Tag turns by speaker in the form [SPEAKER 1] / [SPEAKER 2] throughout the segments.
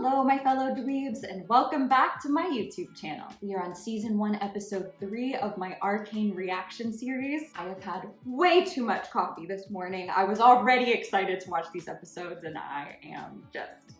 [SPEAKER 1] Hello, my fellow dweebs, and welcome back to my YouTube channel. We are on season 1, episode 3 of my Arcane reaction series. I have had way too much coffee this morning. I was already excited to watch these episodes, and I am just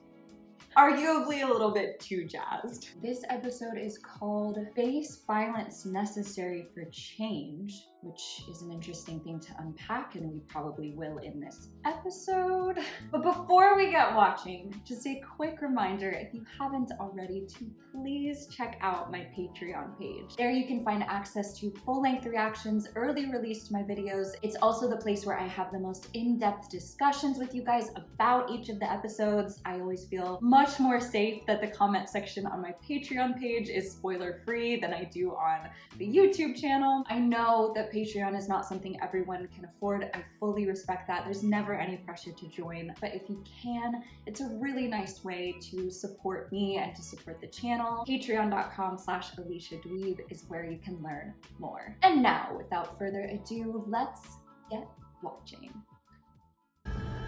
[SPEAKER 1] arguably a little bit too jazzed. This episode is called Face Violence Necessary for Change, which is an interesting thing to unpack, and we probably will in this episode. But before we get watching, just a quick reminder, if you haven't already, to please check out my Patreon page. There you can find access to full-length reactions, early release to my videos. It's also the place where I have the most in-depth discussions with you guys about each of the episodes. I always feel much more safe that the comment section on my Patreon page is spoiler-free than I do on the YouTube channel. I know that Patreon is not something everyone can afford. I fully respect that. There's never any pressure to join, but if you can, it's a really nice way to support me and to support the channel. Patreon.com/AliciaDweeb is where you can learn more. And now, without further ado, let's get watching.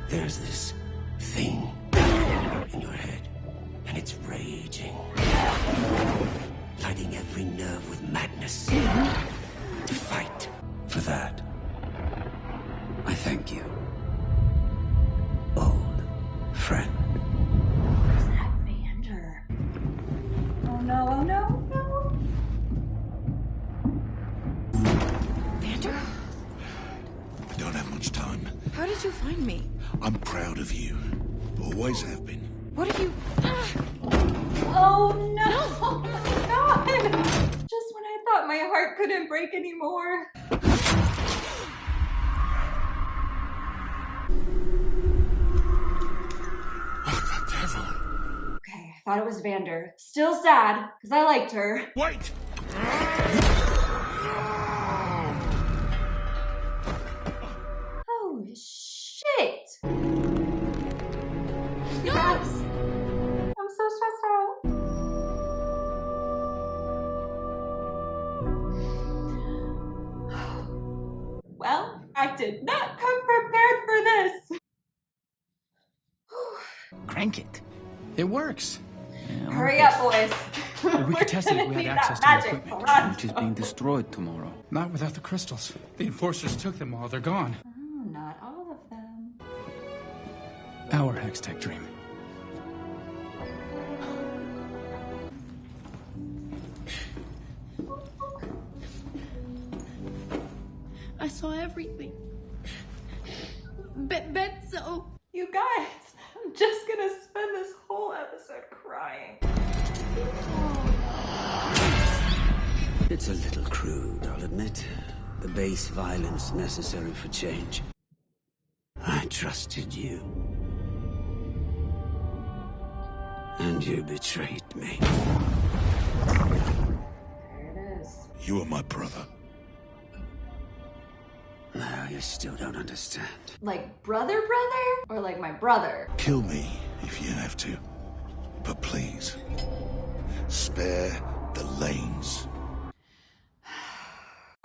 [SPEAKER 2] There's this thing in your head, and it's raging, lighting every nerve with madness. To fight. For that, I thank you, old friend.
[SPEAKER 1] Is that Vander? Oh no, oh no, no.
[SPEAKER 3] Vander?
[SPEAKER 4] I don't have much time.
[SPEAKER 3] How did you find me?
[SPEAKER 4] I'm proud of you. Always have been.
[SPEAKER 3] What have you...
[SPEAKER 1] Oh no! Oh my god! Just when I thought my heart couldn't break anymore.
[SPEAKER 4] What the devil?
[SPEAKER 1] Okay, I thought it was Vander. Still sad, because I liked her.
[SPEAKER 4] Wait!
[SPEAKER 1] Oh shit! Yes! I'm so stressed out. Well, I did not come prepared for this.
[SPEAKER 5] Crank it. It works. Yeah,
[SPEAKER 1] Hurry up, boys.
[SPEAKER 5] We could test it if we had access to the equipment, which is being destroyed tomorrow.
[SPEAKER 6] Not without the crystals. The enforcers took them all. They're gone.
[SPEAKER 1] Oh, not all of them.
[SPEAKER 5] Our Hextech dream.
[SPEAKER 3] I saw everything. Benzo!
[SPEAKER 1] You guys, I'm just gonna spend this whole episode crying.
[SPEAKER 2] It's a little crude, I'll admit. The base violence necessary for change. I trusted you. And you betrayed me.
[SPEAKER 1] There it is.
[SPEAKER 4] You are my brother.
[SPEAKER 2] No, you still don't understand.
[SPEAKER 1] Like brother? Or like my brother?
[SPEAKER 4] Kill me if you have to. But please, spare the lanes.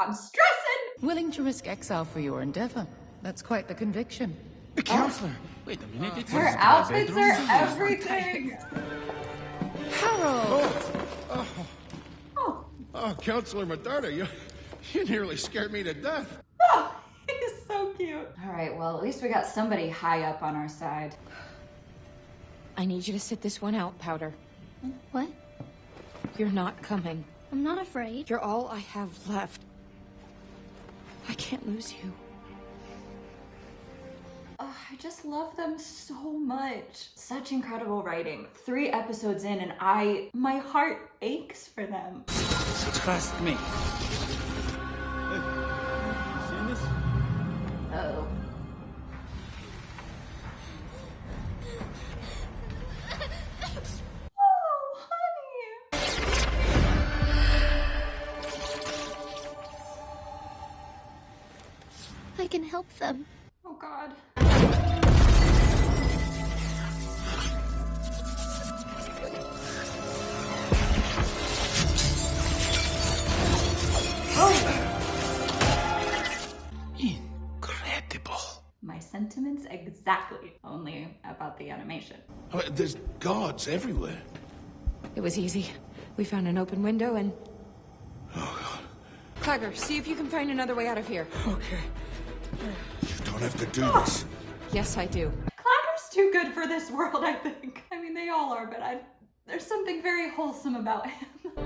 [SPEAKER 1] I'm stressing!
[SPEAKER 7] Willing to risk exile for your endeavor. That's quite the conviction.
[SPEAKER 6] The counselor. Wait a minute. It's
[SPEAKER 1] Her outfits are everything!
[SPEAKER 7] Harold!
[SPEAKER 4] Oh, Counselor Madonna, you nearly scared me to death.
[SPEAKER 1] Oh, he's so cute. All right, well, at least we got somebody high up on our side.
[SPEAKER 7] I need you to sit this one out, Powder.
[SPEAKER 8] What?
[SPEAKER 7] You're not coming.
[SPEAKER 8] I'm not afraid.
[SPEAKER 7] You're all I have left. I can't lose you.
[SPEAKER 1] Oh, I just love them so much. Such incredible writing. 3 episodes in and my heart aches for them.
[SPEAKER 5] Trust me.
[SPEAKER 1] Uh-oh. Oh, honey.
[SPEAKER 8] I can help them.
[SPEAKER 1] Oh, God.
[SPEAKER 2] Incredible.
[SPEAKER 1] My sentiments exactly, only about the animation.
[SPEAKER 4] There's guards everywhere.
[SPEAKER 7] It was easy. We found an open window and...
[SPEAKER 4] Oh, God.
[SPEAKER 7] Clagger, see if you can find another way out of here.
[SPEAKER 6] Okay.
[SPEAKER 4] You don't have to do this.
[SPEAKER 7] Yes, I do.
[SPEAKER 1] Clagger's too good for this world, I think. I mean, they all are, but there's something very wholesome about him. Oh,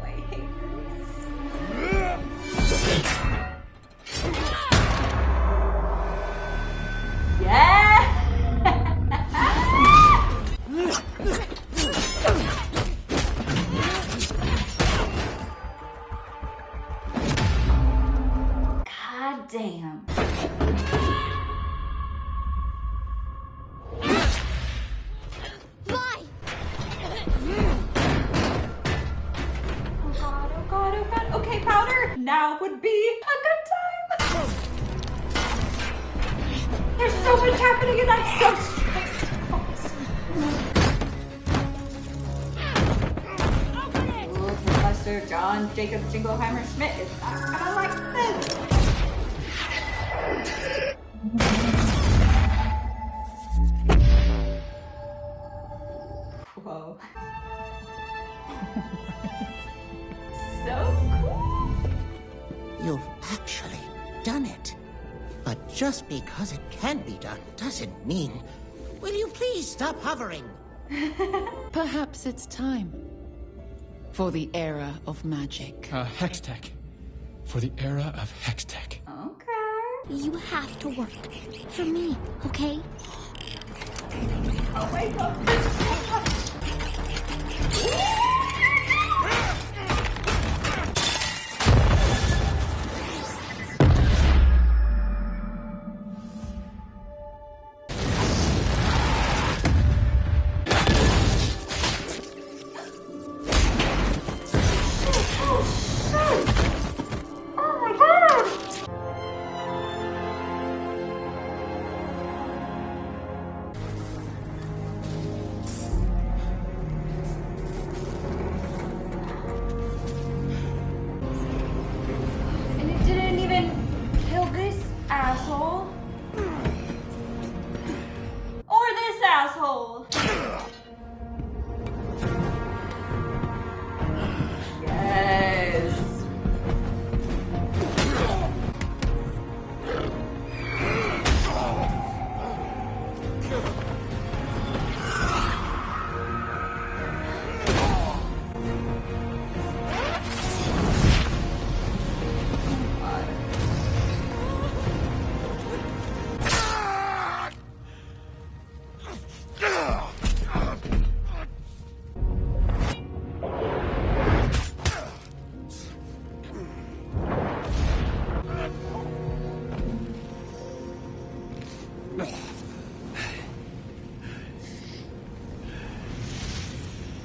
[SPEAKER 1] I hate this. Yeah! God damn.
[SPEAKER 8] Bye!
[SPEAKER 1] Oh god, oh god, oh god. Okay, Powder, now would be a good time. There's so much happening and I'm so stressed out. Ooh, Professor John Jacob Jingleheimer Schmidt is not gonna like this. Whoa. So cool.
[SPEAKER 9] You've actually done it. But just because it can be done doesn't mean... Will you please stop hovering?
[SPEAKER 3] Perhaps it's time for the era of magic.
[SPEAKER 6] Hextech. For the era of Hextech.
[SPEAKER 1] Okay.
[SPEAKER 8] You have to work for me, okay?
[SPEAKER 1] Oh my god, there's so much. Asshole. Or this asshole. Yes.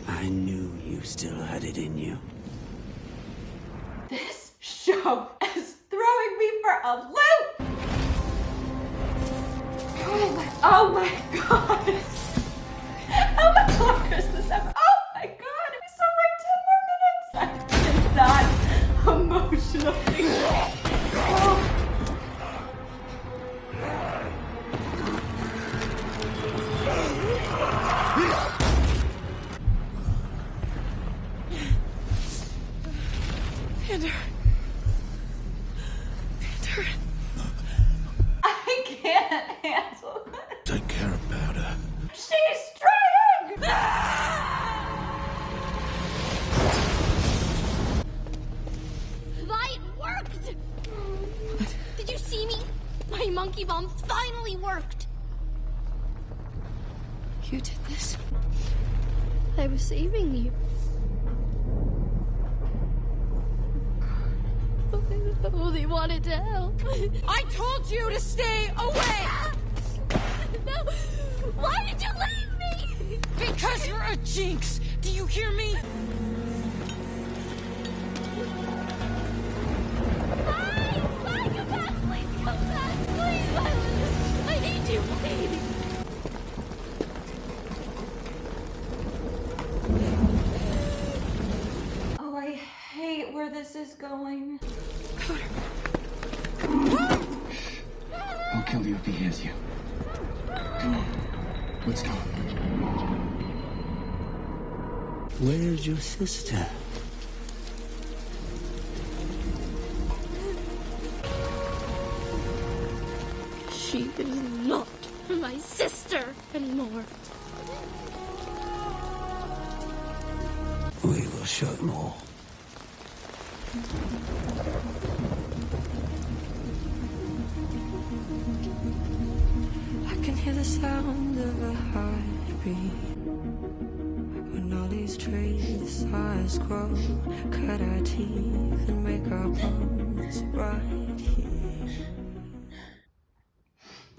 [SPEAKER 2] I knew you still had it in you.
[SPEAKER 1] This show is throwing me for a loop! Oh my god! How much longer is this episode? Oh my god! We still have like 10 more minutes! I'm not emotionally. Oh. I can't handle it.
[SPEAKER 4] Take care about her.
[SPEAKER 1] She's trying!
[SPEAKER 8] Vi, it worked! Did you see me? My monkey bomb finally worked!
[SPEAKER 3] You did this?
[SPEAKER 8] I was saving you. I only wanted to help.
[SPEAKER 7] I told you to stay away!
[SPEAKER 8] No! Why did you leave me?
[SPEAKER 7] Because you're a jinx! Do you hear me?
[SPEAKER 8] Bye! Bye! Come back! Please come back! Please! I need you, please!
[SPEAKER 1] Oh, I hate where this is going.
[SPEAKER 5] I'll kill you if he hears you. Come on. What's gone?
[SPEAKER 2] Where's your sister?
[SPEAKER 8] She is not my sister anymore.
[SPEAKER 2] We will show them all.
[SPEAKER 10] I can hear the sound of a heartbeat. When all these trees size grow, cut our teeth and make our bones right here.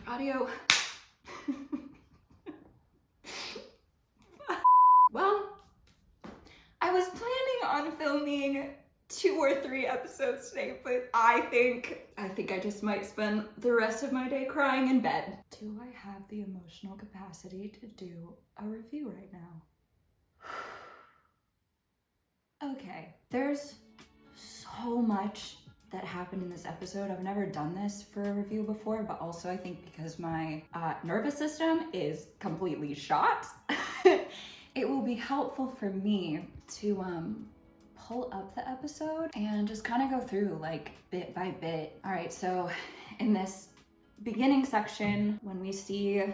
[SPEAKER 1] Audio. Well, I was planning on filming 2 or 3 episodes today, but I think I just might spend the rest of my day crying in bed. Do I have the emotional capacity to do a review right now? Okay, there's so much that happened in this episode. I've never done this for a review before, but also I think because my nervous system is completely shot, it will be helpful for me to pull up the episode and just kind of go through like bit by bit. All right, so in this beginning section, when we see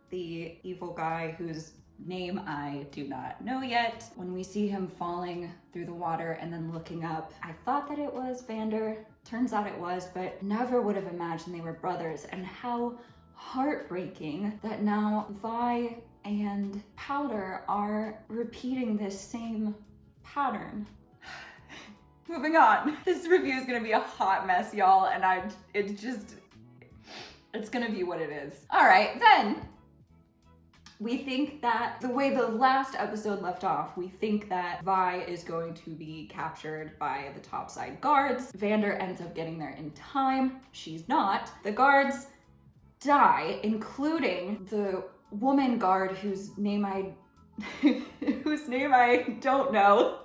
[SPEAKER 1] the evil guy whose name I do not know yet, when we see him falling through the water and then looking up, I thought that it was Vander. Turns out it was, but never would have imagined they were brothers. And how heartbreaking that now Vi and Powder are repeating this same pattern. Moving on. This review is gonna be a hot mess, y'all, and it's gonna be what it is. All right, then we think that the way the last episode left off, we think that Vi is going to be captured by the topside guards. Vander ends up getting there in time. She's not. The guards die, including the woman guard whose name I don't know,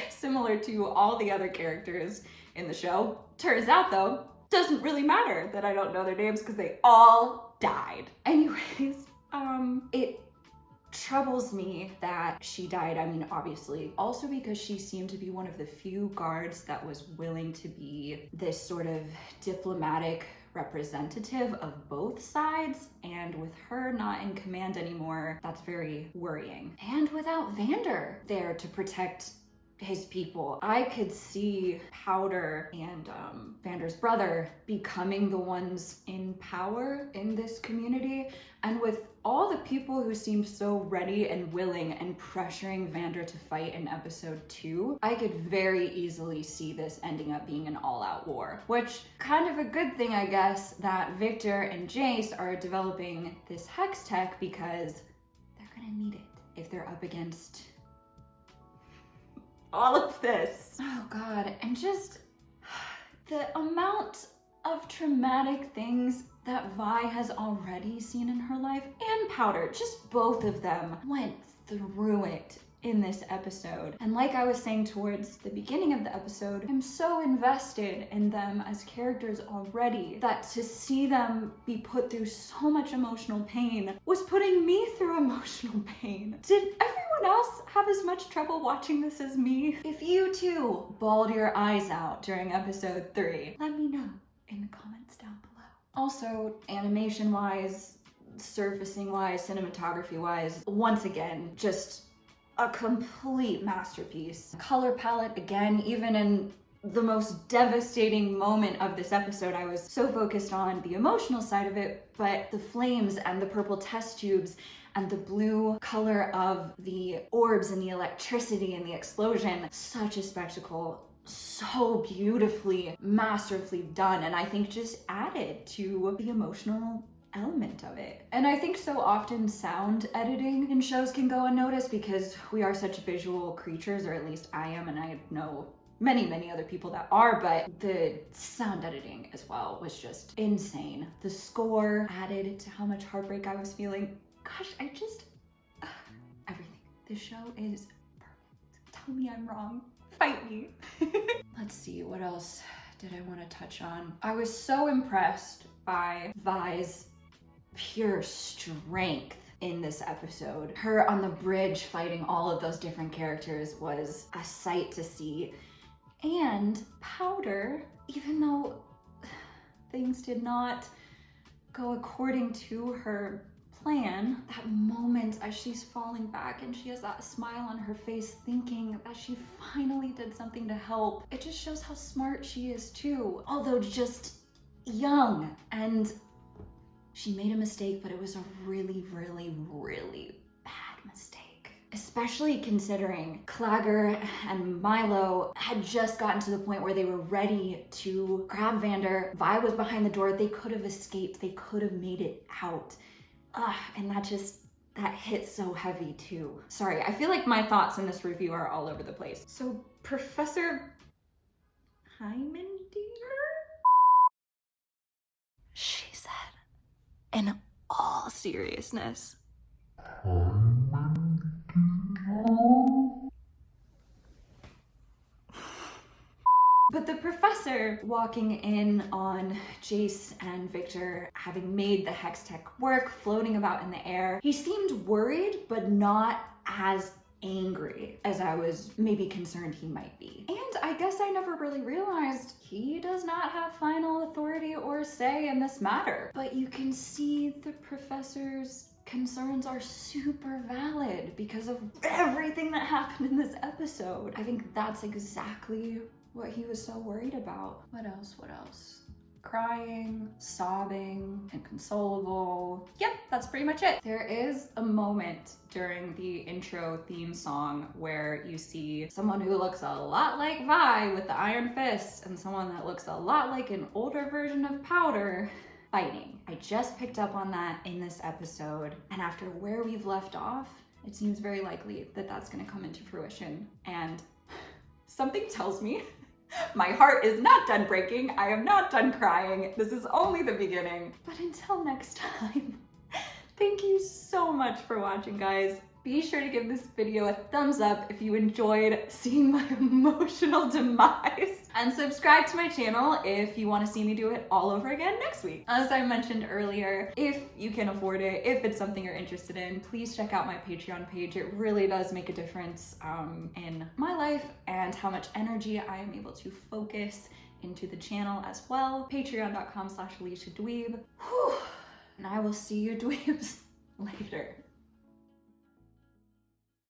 [SPEAKER 1] similar to all the other characters in the show. Turns out though, doesn't really matter that I don't know their names because they all died. Anyways, it troubles me that she died. I mean, obviously, also because she seemed to be one of the few guards that was willing to be this sort of diplomatic representative of both sides, and with her not in command anymore, that's very worrying. And without Vander there to protect his people, I could see Powder and Vander's brother becoming the ones in power in this community. And with all the people who seemed so ready and willing and pressuring Vander to fight in episode 2, I could very easily see this ending up being an all-out war. Which, kind of a good thing, I guess, that Victor and Jace are developing this hex tech, because they're gonna need it if they're up against all of this. Oh God, and just the amount of traumatic things that Vi has already seen in her life, and Powder, just both of them went through it in this episode. And like I was saying towards the beginning of the episode, I'm so invested in them as characters already that to see them be put through so much emotional pain was putting me through emotional pain. Did everyone else have as much trouble watching this as me? If you too bawled your eyes out during episode 3, let me know in the comments down below. Also, animation-wise, surfacing-wise, cinematography-wise, once again, just a complete masterpiece. Color palette, again, even in the most devastating moment of this episode, I was so focused on the emotional side of it, but the flames and the purple test tubes and the blue color of the orbs and the electricity and the explosion, such a spectacle. So beautifully, masterfully done, and I think just added to the emotional element of it. And I think so often sound editing in shows can go unnoticed because we are such visual creatures, or at least I am, and I know many other people that are, but the sound editing as well was just insane. The score added to how much heartbreak I was feeling. Gosh, everything. This show is perfect. Tell me I'm wrong. Fight me. Let's see, what else did I want to touch on? I was so impressed by Vi's pure strength in this episode. Her on the bridge fighting all of those different characters was a sight to see. And Powder, even though things did not go according to her plan, that moment as she's falling back and she has that smile on her face thinking that she finally did something to help, it just shows how smart she is too, although just young. And she made a mistake, but it was a really, really, really bad mistake. Especially considering Claggor and Milo had just gotten to the point where they were ready to grab Vander. Vi was behind the door. They could have escaped. They could have made it out. And that hit so heavy too. Sorry, I feel like my thoughts in this review are all over the place. So Professor Hymandier? She said, in all seriousness, but the professor walking in on Jace and Victor having made the hex tech work, floating about in the air, he seemed worried, but not as angry as I was maybe concerned he might be. And I guess I never really realized he does not have final authority or say in this matter. But you can see the professor's concerns are super valid because of everything that happened in this episode. I think that's exactly what he was so worried about. What else? Crying, sobbing, inconsolable. Yep, that's pretty much it. There is a moment during the intro theme song where you see someone who looks a lot like Vi with the iron fist and someone that looks a lot like an older version of Powder fighting. I just picked up on that in this episode, and after where we've left off, it seems very likely that that's gonna come into fruition. And something tells me my heart is not done breaking. I am not done crying. This is only the beginning. But until next time, thank you so much for watching, guys. Be sure to give this video a thumbs up if you enjoyed seeing my emotional demise. And subscribe to my channel if you want to see me do it all over again next week. As I mentioned earlier, if you can afford it, if it's something you're interested in, please check out my Patreon page. It really does make a difference in my life and how much energy I am able to focus into the channel as well. Patreon.com/AliciaDweeb. And I will see you dweebs later.